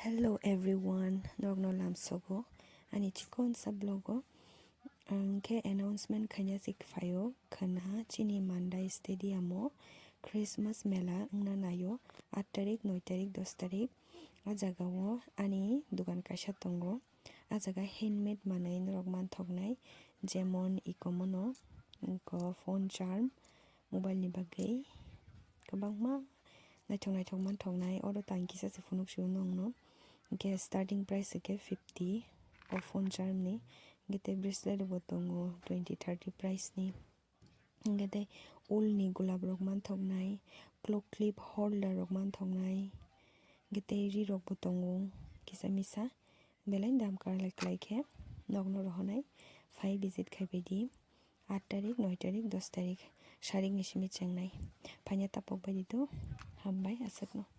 Hello everyone, Nogno Lamsogo, and Chikon Sablogo, Ke announcement Kanyasik Fayo, Kana, Chini Mandai Stadiumo, Christmas Mela, Nanayo, 8 tarik, 9 tarik, 10 tarik, Azagawo, Ani, Dugan Kashatongo, Azaga handmade Manain Rogman Tognai, Jemon Ikomono, phone charm, mobile ni bagay, kabangma, naitong man tognai, oro tangki sa sifunok siyo nong no. Okay, starting price ke 50 or phone charm ni gete bracelet botongo 20-30 price ni gete ul ni gulab rok man thognai clock clip holder rok man thognai gete ri rok botongo kisa misa belain dam kar like he nogno rohonai 5 visit khai bedi 8 tarik 9 tarik 10 tarik sharing ni shimi chengnai phanya tapok bedi to hambai asakno